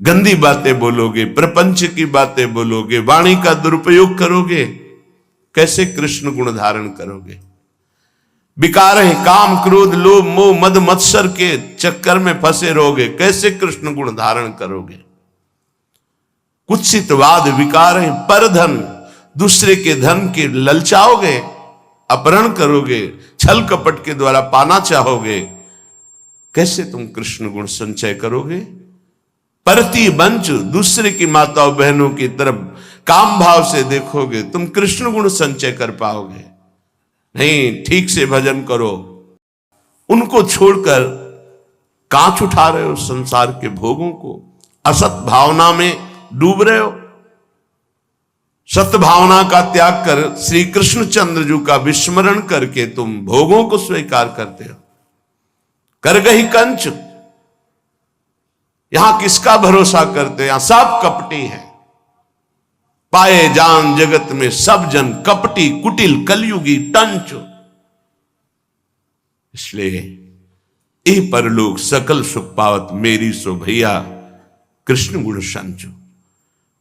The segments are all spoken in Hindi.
गंदी बातें बोलोगे, प्रपंच की बातें बोलोगे, वाणी का दुरुपयोग करोगे, कैसे कृष्ण गुण धारण करोगे? विकार है, काम क्रोध लोभ मोह मद मत्सर के चक्कर में फंसे रहोगे, कैसे कृष्ण गुण धारण करोगे? कुत्सितवाद विकार है, परधन, दूसरे के धन के ललचाओगे, अपहरण करोगे, छल कपट के द्वारा पाना चाहोगे, कैसे तुम कृष्ण गुण संचय करोगे? परती बंच, दूसरे की माताओं बहनों की तरफ काम भाव से देखोगे, तुम कृष्ण गुण संचय कर पाओगे नहीं। ठीक से भजन करो, उनको छोड़कर कांच उठा रहे हो संसार के भोगों को, असत भावना में डूब रहे हो। सत्य भावना का त्याग कर श्री कृष्णचंद्र जी का विस्मरण करके तुम भोगों को स्वीकार करते हो। कर गई कंच, यहां किसका भरोसा करते? यहां सब कपटी है। पाए जान जगत में सब जन कपटी कुटिल कलयुगी टंच। इसलिए ए परलोक सकल सुख पावत मेरी सो भैया कृष्ण गुण संचो।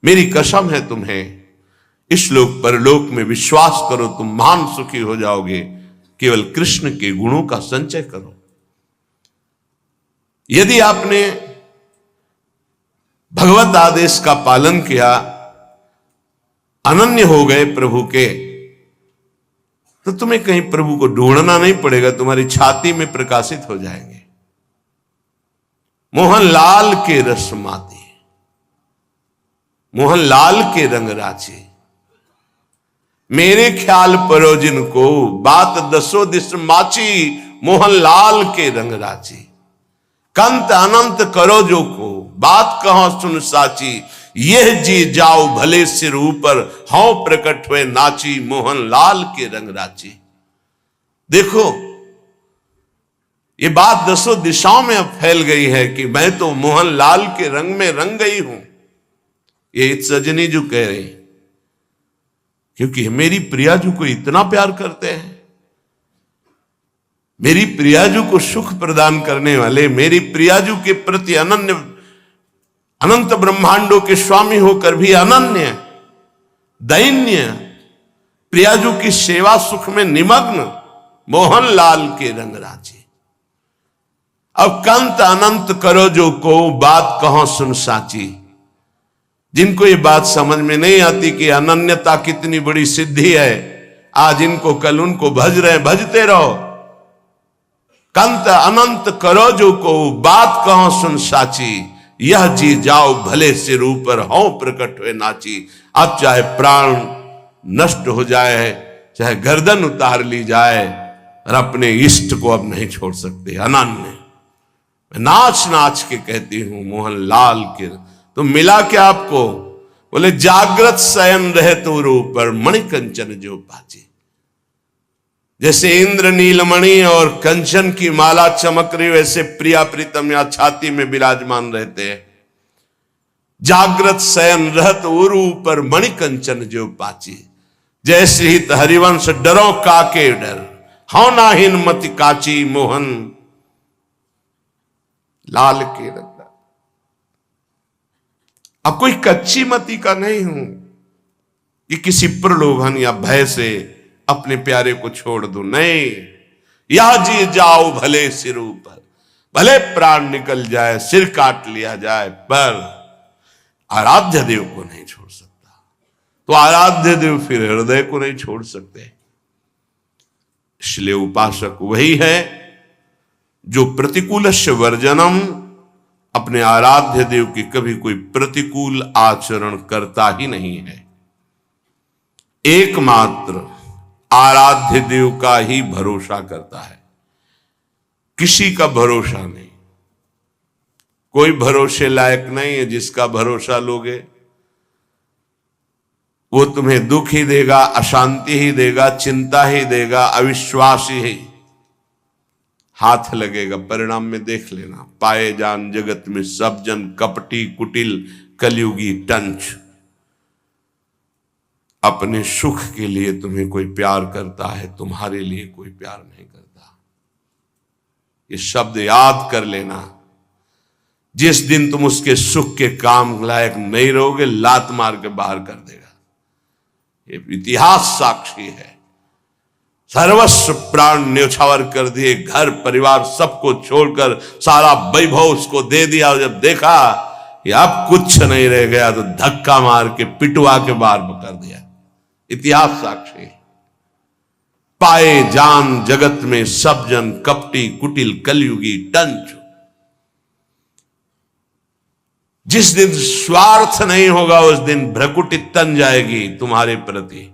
मेरी कसम है तुम्हें, इस लोक परलोक में विश्वास करो, तुम महान सुखी हो जाओगे। केवल कृष्ण के गुणों का संचय करो। यदि आपने भगवत आदेश का पालन किया, अनन्य हो गए प्रभु के, तो तुम्हें कहीं प्रभु को ढूंढना नहीं पड़ेगा, तुम्हारी छाती में प्रकाशित हो जाएंगे। मोहन लाल के रस माते, मोहन लाल के रंग राचे, मेरे ख्याल परो जिनको बात दसो दिस माची। मोहन लाल के रंग राचे, कंत अनंत करो जो को बात कहो सुन साची। यह जी जाओ भले सिर ऊपर हौ प्रकट हुए नाची। मोहन लाल के रंग राची। देखो ये बात दसों दिशाओं में अब फैल गई है कि मैं तो मोहन लाल के रंग में रंग गई हूं। ये सजनी जो कह रहे हैं, क्योंकि मेरी प्रियाजू को इतना प्यार करते हैं, मेरी प्रियाजू को सुख प्रदान करने वाले, मेरी प्रियाजू के प्रति अनन्य, अनंत ब्रह्मांडों के स्वामी होकर भी अनन्य दैन्य, प्रियाजू की सेवा सुख में निमग्न मोहन लाल के रंग राजे। अब कंत अनंत करो जो को बात कहो सुन साची। जिनको ये बात समझ में नहीं आती कि अनन्यता कितनी बड़ी सिद्धि है, आज इनको कल उनको भज रहे, भजते रहो। कंत अनंत करो जो को बात कहो सुन साची। यह जी जाओ भले सिर ऊपर हो प्रकट हुए नाची। अब चाहे प्राण नष्ट हो जाए, चाहे गर्दन उतार ली जाए, और अपने इष्ट को अब नहीं छोड़ सकते। अनन्य नाच नाच के कहती हूं मोहन लाल के। तो मिला क्या आपको? बोले जागृत शयन रहे तो ऊपर मणि कंचन जो पाचे। जैसे इंद्र नीलमणि और कंचन की माला चमक रही, वैसे प्रिया प्रीतम या छाती में विराजमान रहते हैं। जागृत शयन रहत उरु ऊपर मणि कंचन जो पाची। जैसे ही हरिवंश डरो काके डर हौ नाहिन मति काची। मोहन लाल के रंग। अब कोई कच्ची मति का नहीं हूं कि किसी प्रलोभन या भय से अपने प्यारे को छोड़ दो, नहीं। या जी जाओ भले सिर ऊपर, भले प्राण निकल जाए, सिर काट लिया जाए, पर आराध्य देव को नहीं छोड़ सकता। तो आराध्य देव फिर हृदय को नहीं छोड़ सकते। इसलिए उपासक वही है जो प्रतिकूलस्य वर्जनम, अपने आराध्य देव की कभी कोई प्रतिकूल आचरण करता ही नहीं है। एकमात्र आराध्य देव का ही भरोसा करता है, किसी का भरोसा नहीं। कोई भरोसे लायक नहीं है। जिसका भरोसा लोगे वो तुम्हें दुख ही देगा, अशांति ही देगा, चिंता ही देगा, अविश्वास ही हाथ लगेगा। परिणाम में देख लेना, पाए जान जगत में सब जन कपटी कुटिल कलयुगी टंच। अपने सुख के लिए तुम्हें कोई प्यार करता है, तुम्हारे लिए कोई प्यार नहीं करता। ये शब्द याद कर लेना। जिस दिन तुम उसके सुख के काम लायक नहीं रहोगे, लात मार के बाहर कर देगा। ये इतिहास साक्षी है। सर्वस्व प्राण न्यौछावर कर दिए, घर परिवार सबको छोड़कर सारा वैभव उसको दे दिया, और जब देखा कि अब कुछ नहीं रह गया तो धक्का मार के पिटवा के बाहर कर दिया। इतिहास साक्षी। पाए जान जगत में सब जन कपटी कुटिल कलयुगी टंच। जिस दिन स्वार्थ नहीं होगा उस दिन भ्रकुटी तन जाएगी तुम्हारे प्रति।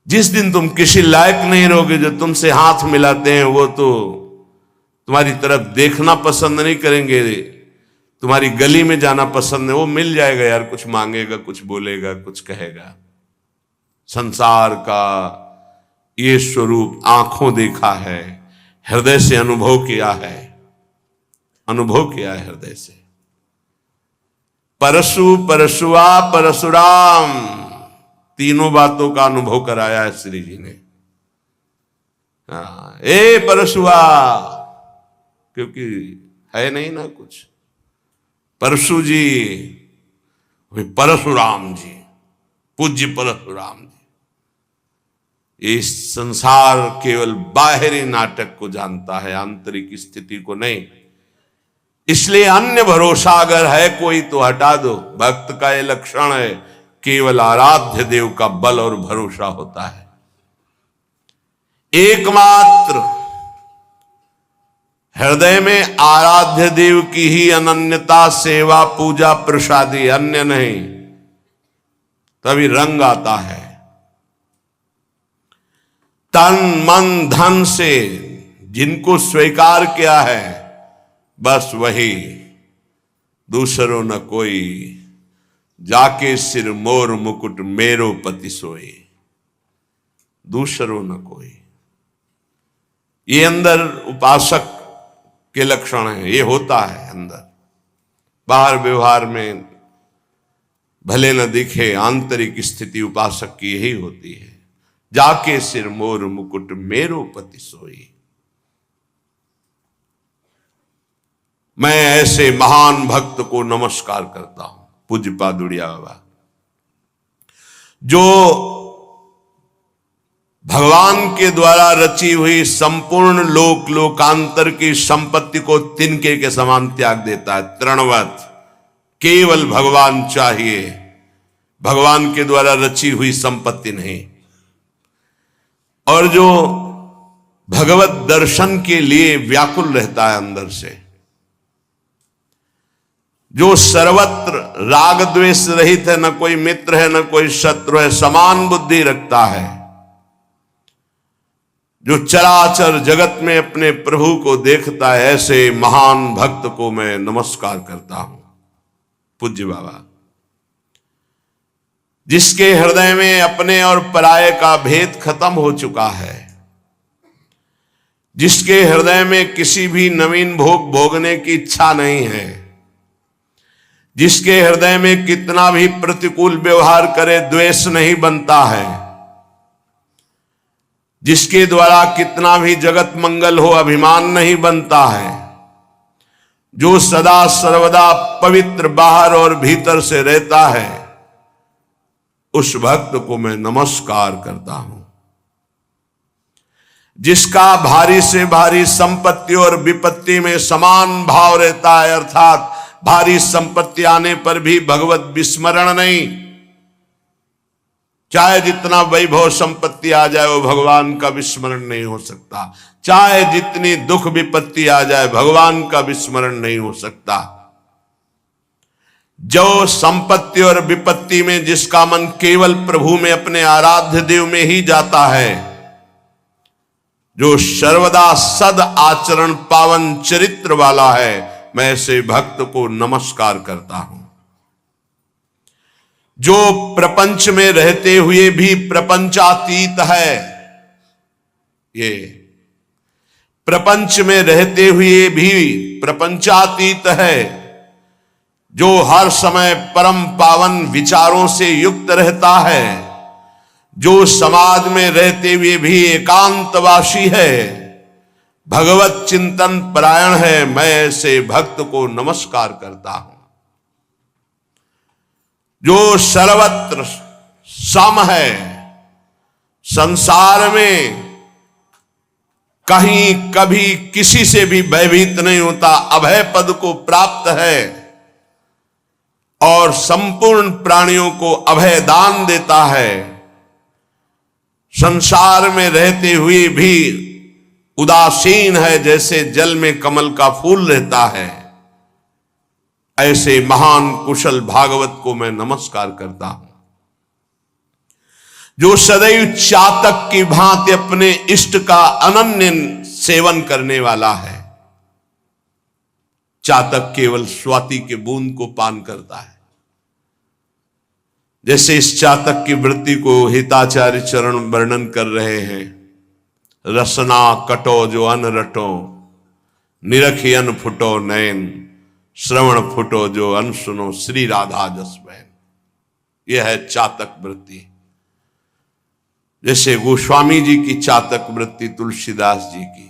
जिस दिन तुम किसी लायक नहीं रहोगे, जो तुमसे हाथ मिलाते हैं वो तो तुम्हारी तरफ देखना पसंद नहीं करेंगे, तुम्हारी गली में जाना पसंद है। वो मिल जाएगा यार, कुछ मांगेगा, कुछ बोलेगा, कुछ कहेगा। संसार का ये स्वरूप आंखों देखा है, हृदय से अनुभव किया है, अनुभव किया है हृदय से। परशु परशुआ परशुराम, तीनों बातों का अनुभव कराया है श्री जी ने। ए परशुआ, क्योंकि है नहीं ना कुछ। परशु जी, परशुराम जी, पूज्य परशुराम जी। ये संसार केवल बाहरी नाटक को जानता है, आंतरिक स्थिति को नहीं। इसलिए अन्य भरोसा अगर है कोई तो हटा दो। भक्त का ये लक्षण है, केवल आराध्य देव का बल और भरोसा होता है। एकमात्र हृदय में आराध्य देव की ही अनन्यता, सेवा, पूजा, प्रसादी, अन्य नहीं। तभी रंग आता है। तन मन धन से जिनको स्वीकार किया है, बस वही, दूसरों न कोई। जाके सिर मोर मुकुट मेरो पति सोए, दूसरों न कोई। ये अंदर उपासक के लक्षण है, ये होता है अंदर। बाहर व्यवहार में भले न दिखे, आंतरिक स्थिति उपासक की यही होती है। जाके सिर मोर मुकुट मेरो पति सोई। मैं ऐसे महान भक्त को नमस्कार करता हूं, पूज्य पादुड़िया बाबा, जो भगवान के द्वारा रची हुई संपूर्ण लोक लोकांतर की संपत्ति को तिनके के समान त्याग देता है। तृणवत, केवल भगवान चाहिए, भगवान के द्वारा रची हुई संपत्ति नहीं। और जो भगवत दर्शन के लिए व्याकुल रहता है अंदर से, जो सर्वत्र राग द्वेष रहित है, न कोई मित्र है न कोई शत्रु है, समान बुद्धि रखता है, जो चराचर जगत में अपने प्रभु को देखता है, ऐसे महान भक्त को मैं नमस्कार करता हूं, पूज्य बाबा। जिसके हृदय में अपने और पराये का भेद खत्म हो चुका है, जिसके हृदय में किसी भी नवीन भोग भोगने की इच्छा नहीं है, जिसके हृदय में कितना भी प्रतिकूल व्यवहार करे द्वेष नहीं बनता है, जिसके द्वारा कितना भी जगत मंगल हो अभिमान नहीं बनता है, जो सदा सर्वदा पवित्र बाहर और भीतर से रहता है, उस भक्त को मैं नमस्कार करता हूं। जिसका भारी से भारी संपत्ति और विपत्ति में समान भाव रहता है, अर्थात भारी संपत्ति आने पर भी भगवत विस्मरण नहीं। चाहे जितना वैभव संपत्ति आ जाए वो भगवान का विस्मरण नहीं हो सकता। चाहे जितनी दुख विपत्ति आ जाए भगवान का विस्मरण नहीं हो सकता। जो संपत्ति और विपत्ति में जिसका मन केवल प्रभु में, अपने आराध्य देव में ही जाता है, जो सर्वदा सद आचरण पावन चरित्र वाला है, मैं ऐसे भक्त को नमस्कार करता हूं। जो प्रपंच में रहते हुए भी प्रपंचातीत है, ये प्रपंच में रहते हुए भी प्रपंचातीत है, जो हर समय परम पावन विचारों से युक्त रहता है, जो समाज में रहते हुए भी एकांतवासी है, भगवत चिंतन परायण है, मैं ऐसे भक्त को नमस्कार करता हूं। जो सर्वत्र सम है, संसार में कहीं कभी किसी से भी भयभीत नहीं होता, अभय पद को प्राप्त है और संपूर्ण प्राणियों को अभय दान देता है। संसार में रहते हुए भी उदासीन है, जैसे जल में कमल का फूल रहता है, ऐसे महान कुशल भागवत को मैं नमस्कार करता हूं। जो सदैव चातक की भांति अपने इष्ट का अनन्य सेवन करने वाला है। चातक केवल स्वाति के बूंद को पान करता है। जैसे इस चातक की वृत्ति को हिताचार्य चरण वर्णन कर रहे हैं। रसना कटो जो अन रटो, निरखी अन फुटो नयन, श्रवण फुटो जो अन सुनो, श्री राधा जस बहन। यह है चातक वृत्ति। जैसे गोस्वामी जी की चातक वृत्ति, तुलसीदास जी की,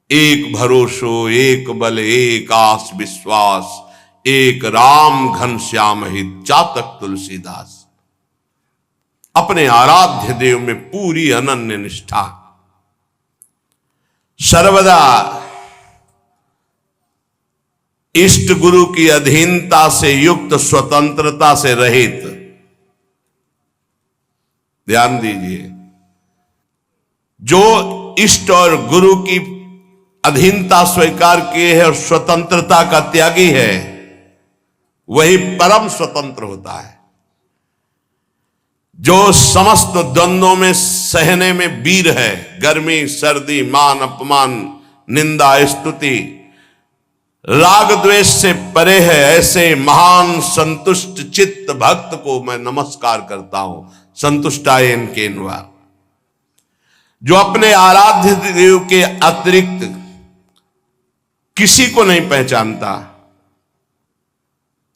एक भरोसो एक बल एक आस विश्वास, एक राम घन श्याम हित, चातक तुलसीदास। अपने आराध्य देव में पूरी अनन्य निष्ठा, सर्वदा इष्ट गुरु की अधीनता से युक्त, स्वतंत्रता से रहित। ध्यान दीजिए, जो इष्ट और गुरु की अधीनता स्वीकार किए है और स्वतंत्रता का त्यागी है, वही परम स्वतंत्र होता है। जो समस्त द्वंद्वों में सहने में वीर है, गर्मी सर्दी मान अपमान निंदा स्तुति राग द्वेष से परे है, ऐसे महान संतुष्ट चित्त भक्त को मैं नमस्कार करता हूं। संतुष्टायन केनवा, जो अपने आराध्य देव के अतिरिक्त किसी को नहीं पहचानता।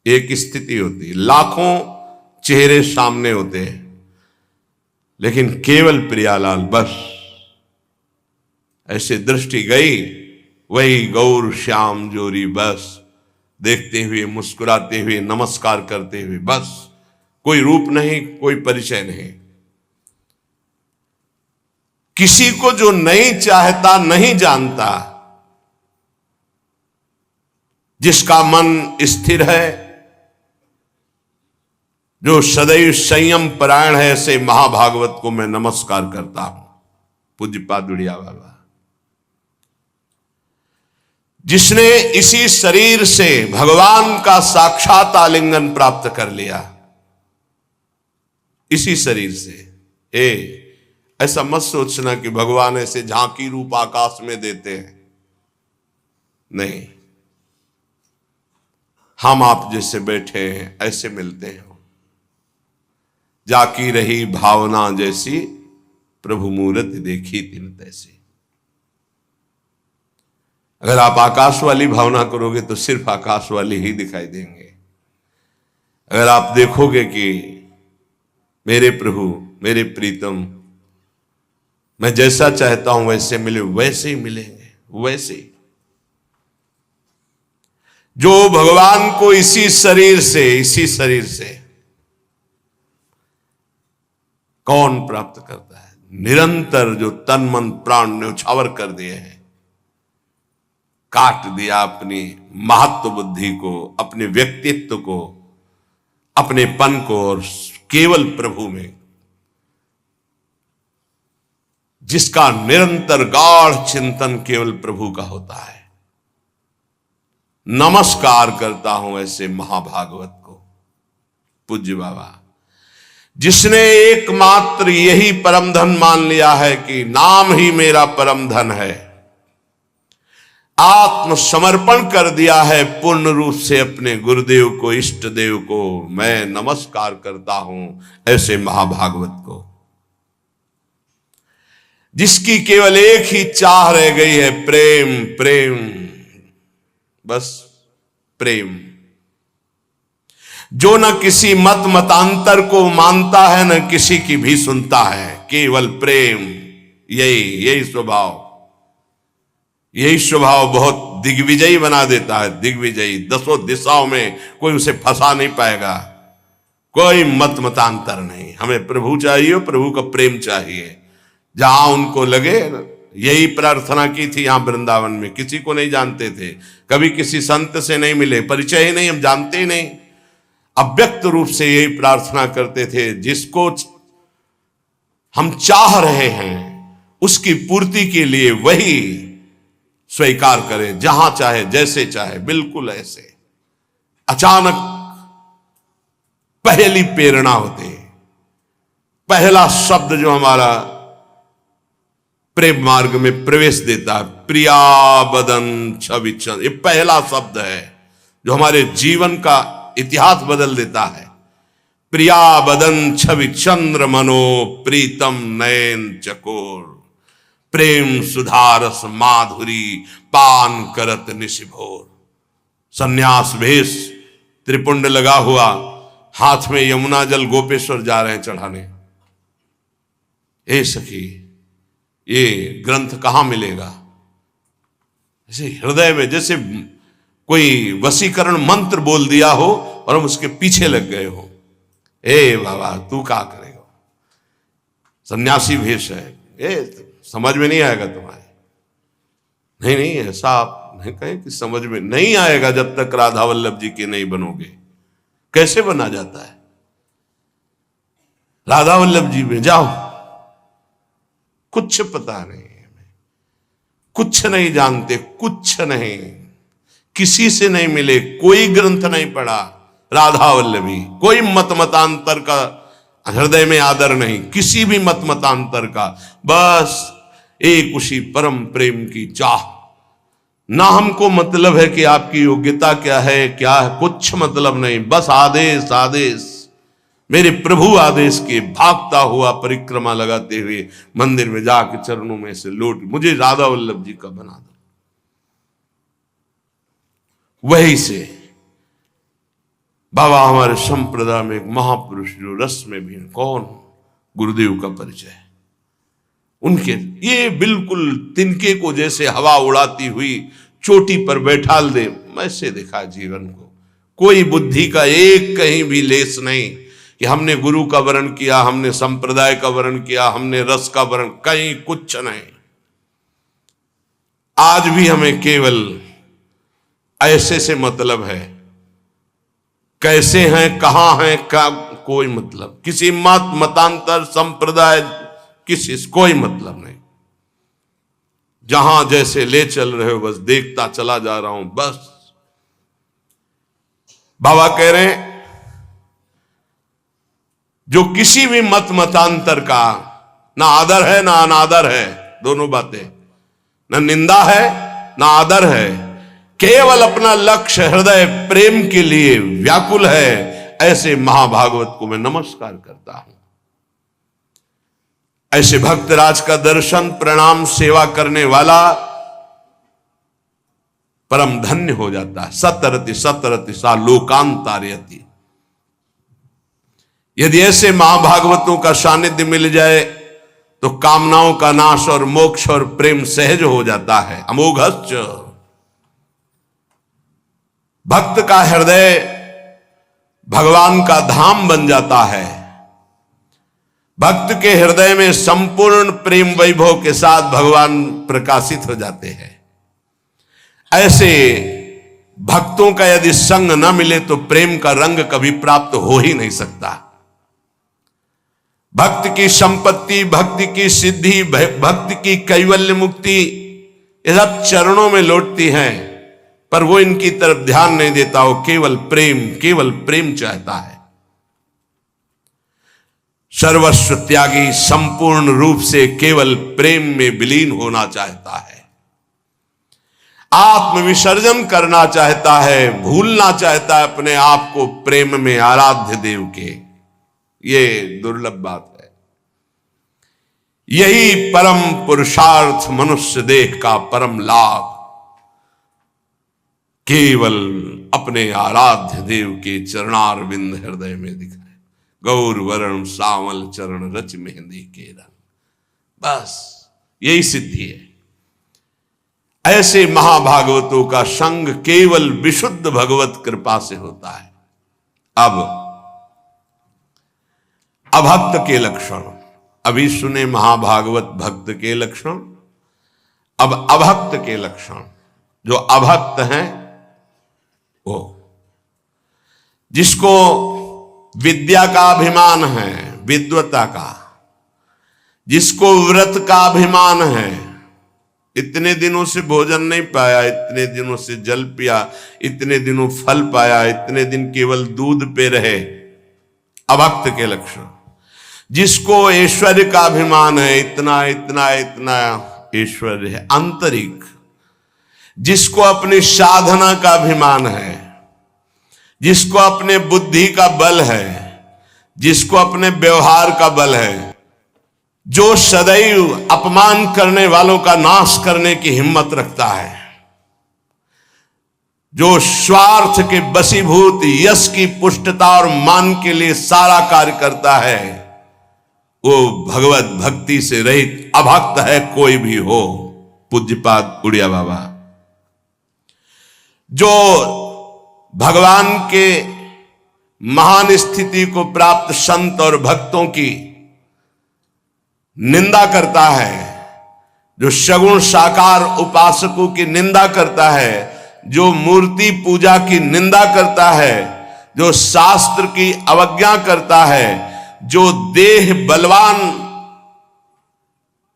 एक स्थिति होती, लाखों चेहरे सामने होते हैं, लेकिन केवल प्रियालाल बस। ऐसे दृष्टि गई, वही गौर श्याम जोरी बस, देखते हुए मुस्कुराते हुए नमस्कार करते हुए बस। कोई रूप नहीं, कोई परिचय नहीं। किसी को जो नहीं चाहता, नहीं जानता, जिसका मन स्थिर है, जो सदैव संयम परायण है, ऐसे महाभागवत को मैं नमस्कार करता हूं। पूज्यपाद उड़िया बाबा, जिसने इसी शरीर से भगवान का साक्षात आलिंगन प्राप्त कर लिया, इसी शरीर से। ऐसा मत सोचना कि भगवान ऐसे झांकी रूप आकाश में देते हैं, नहीं। हम आप जैसे बैठे हैं, ऐसे मिलते हैं। जाकी रही भावना जैसी, प्रभु मूरत देखी तिन तैसी। अगर आप आकाश वाली भावना करोगे तो सिर्फ आकाश वाली ही दिखाई देंगे। अगर आप देखोगे कि मेरे प्रभु मेरे प्रीतम, मैं जैसा चाहता हूं वैसे मिले, वैसे ही मिलेंगे, वैसे ही। जो भगवान को इसी शरीर से कौन प्राप्त करता है? निरंतर जो तन मन प्राण न्यौछावर कर दिए हैं, काट दिया अपनी महत्व बुद्धि को, अपने व्यक्तित्व को, अपने पन को, और केवल प्रभु में, जिसका निरंतर गाढ़ चिंतन केवल प्रभु का होता है। नमस्कार करता हूं ऐसे महाभागवत को। पूज्य बाबा, जिसने एकमात्र यही परम धन मान लिया है कि नाम ही मेरा परम धन है, आत्मसमर्पण कर दिया है पूर्ण रूप से अपने गुरुदेव को, इष्ट देव को, मैं नमस्कार करता हूं ऐसे महाभागवत को। जिसकी केवल एक ही चाह रह गई है, प्रेम प्रेम, बस प्रेम। जो न किसी मत मतांतर को मानता है, न किसी की भी सुनता है, केवल प्रेम। यही स्वभाव, यही स्वभाव बहुत दिग्विजयी बना देता है, दिग्विजयी। 10 दिशाओं में कोई उसे फंसा नहीं पाएगा, कोई मत मतांतर नहीं। हमें प्रभु चाहिए, प्रभु का प्रेम चाहिए। जहां उनको लगे, यही प्रार्थना की थी यहां वृंदावन में। किसी को नहीं जानते थे, कभी किसी संत से नहीं मिले, परिचय ही नहीं, हम जानते ही नहीं। अव्यक्त रूप से यही प्रार्थना करते थे, जिसको हम चाह रहे हैं उसकी पूर्ति के लिए वही स्वीकार करे, जहां चाहे, जैसे चाहे, बिल्कुल ऐसे। अचानक पहली प्रेरणा होती, पहला शब्द जो हमारा प्रेम मार्ग में प्रवेश देता है, प्रिया बदन छवि चंद्र, ये पहला शब्द है जो हमारे जीवन का इतिहास बदल देता है। प्रिया बदन छवि चंद्र मनो प्रीतम नयन चकोर, प्रेम सुधारस माधुरी पान करत निशिभोर। सन्यास भेष, त्रिपुंड लगा हुआ, हाथ में यमुना जल गोपेश्वर जा रहे हैं चढ़ाने। ए सखी, ये ग्रंथ कहां मिलेगा? ऐसे हृदय में जैसे कोई वशीकरण मंत्र बोल दिया हो और हम उसके पीछे लग गए हो। ए बाबा, तू क्या करेगा? सन्यासी भेष है, समझ में नहीं आएगा तुम्हारे। नहीं नहीं, ऐसा आप नहीं कहें कि समझ में नहीं आएगा जब तक राधा वल्लभ जी के नहीं बनोगे। कैसे बना जाता है? राधा वल्लभ जी में जाओ, कुछ पता नहीं, कुछ नहीं जानते, कुछ नहीं, किसी से नहीं मिले, कोई ग्रंथ नहीं पढ़ा राधा वल्लभी, कोई मत मतांतर का हृदय में आदर नहीं, किसी भी मत मतांतर का, बस एक उसी परम प्रेम की चाह। ना हमको मतलब है कि आपकी योग्यता क्या है, क्या है, कुछ मतलब नहीं, बस आदेश आदेश। मेरे प्रभु आदेश के भागता हुआ परिक्रमा लगाते हुए मंदिर में जाके चरणों में से लौट, मुझे राधा वल्लभ जी का बना दो। वही से बाबा हमारे संप्रदाय में एक महापुरुष जो रस में भी, कौन? गुरुदेव का परिचय। उनके ये बिल्कुल तिनके को जैसे हवा उड़ाती हुई चोटी पर बैठाल दे, वैसे देखा जीवन को। कोई बुद्धि का एक कहीं भी लेस नहीं कि हमने गुरु का वर्ण किया, हमने संप्रदाय का वर्ण किया, हमने रस का वर्ण, कहीं कुछ नहीं। आज भी हमें केवल ऐसे से मतलब है, कैसे हैं, कहां हैं, का कोई मतलब, किसी मत मतांतर संप्रदाय किसी से कोई मतलब नहीं। जहां जैसे ले चल रहे हो, बस देखता चला जा रहा हूं, बस। बाबा कह रहे हैं, जो किसी भी मत मतांतर का ना आदर है ना अनादर है, दोनों बातें, ना निंदा है ना आदर है, केवल अपना लक्ष्य हृदय प्रेम के लिए व्याकुल है, ऐसे महाभागवत को मैं नमस्कार करता हूं। ऐसे भक्तराज का दर्शन, प्रणाम, सेवा करने वाला परम धन्य हो जाता है। सतरति सतरति सा लोकांतार्यति। यदि ऐसे महाभागवतों का सानिध्य मिल जाए तो कामनाओं का नाश और मोक्ष और प्रेम सहज हो जाता है। अमोघश्च, भक्त का हृदय भगवान का धाम बन जाता है। भक्त के हृदय में संपूर्ण प्रेम वैभव के साथ भगवान प्रकाशित हो जाते हैं। ऐसे भक्तों का यदि संग न मिले तो प्रेम का रंग कभी प्राप्त हो ही नहीं सकता। भक्त की संपत्ति, भक्ति की सिद्धि, भक्ति की कैवल्य मुक्ति, ये सब चरणों में लौटती हैं, पर वो इनकी तरफ ध्यान नहीं देता। वो केवल प्रेम चाहता है। सर्वस्व त्यागी संपूर्ण रूप से केवल प्रेम में विलीन होना चाहता है, आत्मविसर्जन करना चाहता है, भूलना चाहता है अपने आप को प्रेम में आराध्य देव के। ये दुर्लभ बात है। यही परम पुरुषार्थ मनुष्य देह का परम लाभ केवल अपने आराध्य देव के चरणारविंद हृदय में दिखाए। गौर वरण सावल चरण रच मेहंदी के रंग, बस यही सिद्धि है। ऐसे महाभागवतों का संग केवल विशुद्ध भगवत कृपा से होता है। अब अभक्त के लक्षण अभी सुने, महाभागवत भक्त के लक्षण। अब अभक्त के लक्षण। जो अभक्त हैं वो जिसको विद्या का अभिमान है, विद्वता का, जिसको व्रत का अभिमान है, इतने दिनों से भोजन नहीं पाया, इतने दिनों से जल पिया, इतने दिनों फल पाया, इतने दिन केवल दूध पे रहे, अभक्त के लक्षण। जिसको ऐश्वर्य का अभिमान है, इतना इतना इतना ऐश्वर्य है आंतरिक, जिसको अपनी साधना का अभिमान है, जिसको अपने बुद्धि का बल है, जिसको अपने व्यवहार का बल है, जो सदैव अपमान करने वालों का नाश करने की हिम्मत रखता है, जो स्वार्थ के वशीभूत यश की पुष्टता और मान के लिए सारा कार्य करता है, वो भगवत भक्ति से रहित अभक्त है कोई भी हो। पूज्यपाद उड़िया बाबा। जो भगवान के महान स्थिति को प्राप्त संत और भक्तों की निंदा करता है, जो सगुण साकार उपासकों की निंदा करता है, जो मूर्ति पूजा की निंदा करता है, जो शास्त्र की अवज्ञा करता है, जो देह बलवान,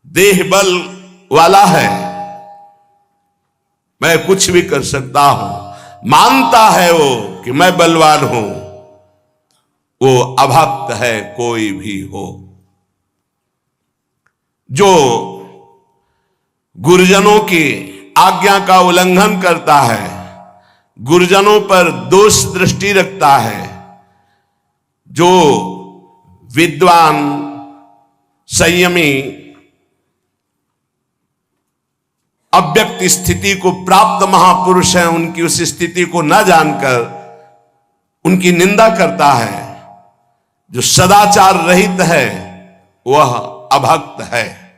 देह बल वाला है, मैं कुछ भी कर सकता हूं, मानता है वो कि मैं बलवान हूं, वो अभक्त है कोई भी हो। जो गुरुजनों की आज्ञा का उल्लंघन करता है, गुरुजनों पर दोष दृष्टि रखता है, जो विद्वान संयमी अव्यक्त स्थिति को प्राप्त महापुरुष हैं, उनकी उस स्थिति को न जानकर उनकी निंदा करता है, जो सदाचार रहित है, वह अभक्त है।